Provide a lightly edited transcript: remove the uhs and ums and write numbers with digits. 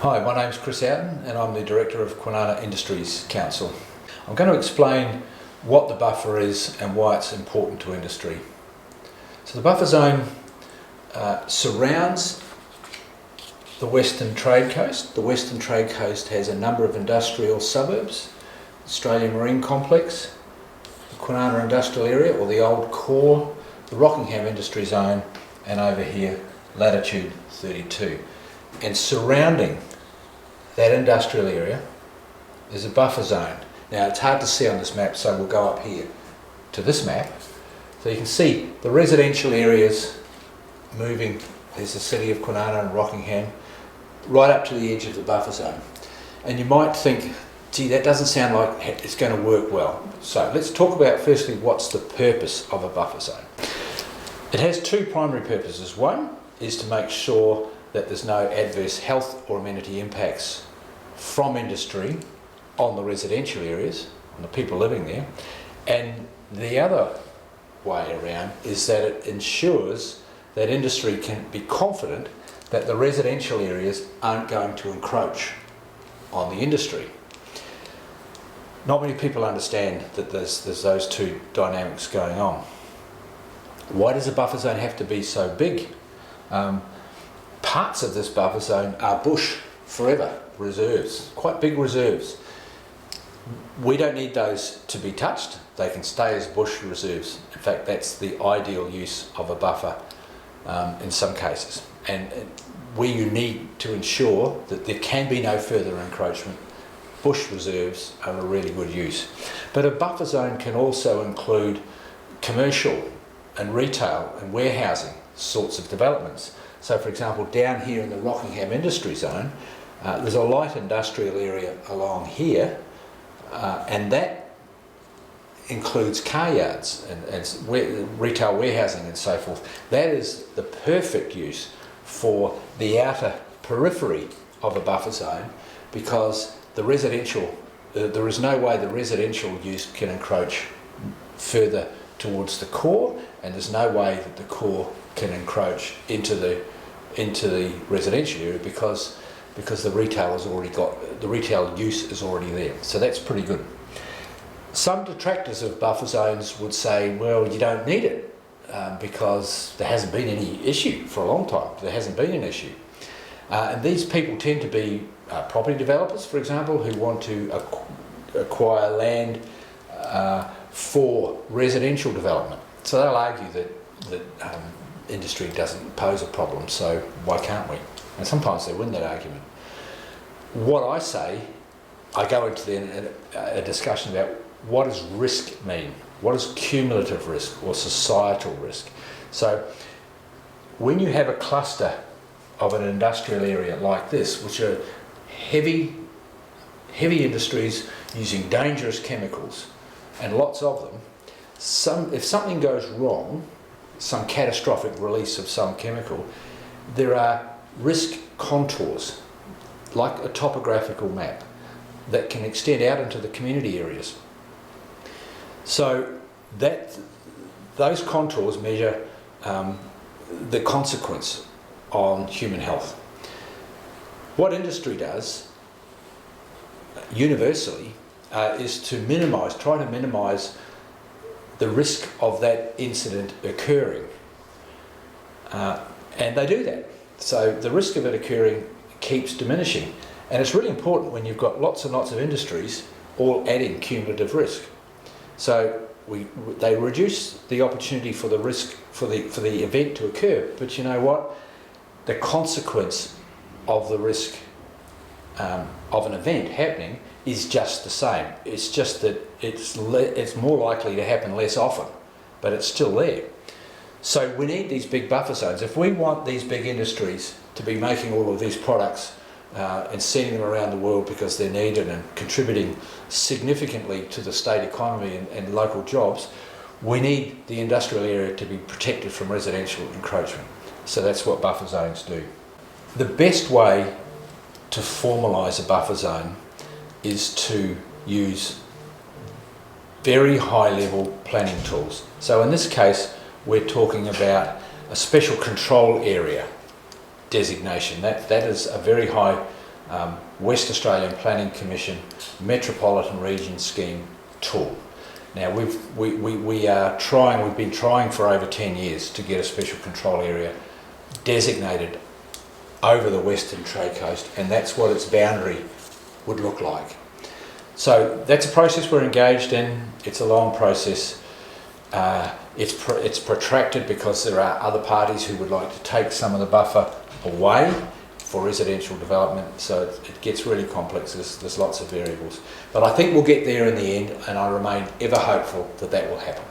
Hi, my name's Chris Oughton and I'm the Director of Kwinana Industries Council. I'm going to explain what the buffer is and why it's important to industry. So the buffer zone surrounds the Western Trade Coast. The Western Trade Coast has a number of industrial suburbs, Australian Marine Complex, the Kwinana Industrial Area or the Old Core, the Rockingham Industry Zone, and over here latitude 32. And surrounding that industrial area is a buffer zone. Now it's hard to see on this map, so we'll go up here to this map. So you can see the residential areas moving. There's the city of Kwinana and Rockingham, right up to the edge of the buffer zone. And you might think, gee, that doesn't sound like it's going to work well. So let's talk about firstly what's the purpose of a buffer zone. It has two primary purposes. One is to make sure that there's no adverse health or amenity impacts from industry on the residential areas, on the people living there. And the other way around is that it ensures that industry can be confident that the residential areas aren't going to encroach on the industry. Not many people understand that there's those two dynamics going on. Why does a buffer zone have to be so big? Parts of this buffer zone are bush forever reserves, quite big reserves. We don't need those to be touched. They can stay as bush reserves. In fact, that's the ideal use of a buffer in some cases. And where you need to ensure that there can be no further encroachment, bush reserves are a really good use. But a buffer zone can also include commercial and retail and warehousing sorts of developments. So for example, down here in the Rockingham Industry Zone, there's a light industrial area along here, and that includes car yards and retail warehousing and so forth. That is the perfect use for the outer periphery of a buffer zone, because the residential, there is no way the residential use can encroach further towards the core, and there's no way that the core can encroach into the residential area because the retail has already got, the retail use is already there. So that's pretty good. Some detractors of buffer zones would say, well, you don't need it because there hasn't been any issue for a long time. There hasn't been an issue. And these people tend to be property developers, for example, who want to acquire land for residential development. So they'll argue that industry doesn't pose a problem, so why can't we? And sometimes they win that argument. What I say, I go into a discussion about what does risk mean? What is cumulative risk or societal risk? So when you have a cluster of an industrial area like this, which are heavy industries using dangerous chemicals, and lots of them, if something goes wrong, some catastrophic release of some chemical, there are risk contours, like a topographical map, that can extend out into the community areas. So those contours measure the consequence on human health. What industry does, universally, is to try to minimise the risk of that incident occurring. And they do that. So the risk of it occurring keeps diminishing. And it's really important when you've got lots and lots of industries all adding cumulative risk. So they reduce the opportunity for the risk for the event to occur. But you know what? The consequence of the risk of an event happening is just the same. It's just that it's more likely to happen less often, but it's still there. So we need these big buffer zones. If we want these big industries to be making all of these products and sending them around the world because they're needed and contributing significantly to the state economy and local jobs, we need the industrial area to be protected from residential encroachment. So that's what buffer zones do. The best way to formalise a buffer zone is to use very high level planning tools. So in this case, we're talking about a special control area designation. That is a very high West Australian Planning Commission Metropolitan Region Scheme tool. Now we've been trying for over 10 years to get a special control area designated over the Western Trade Coast, and that's what its boundary would look like. So that's a process we're engaged in. It's a long process. It's protracted because there are other parties who would like to take some of the buffer away for residential development, so it gets really complex. There's lots of variables. But I think we'll get there in the end, and I remain ever hopeful that that will happen.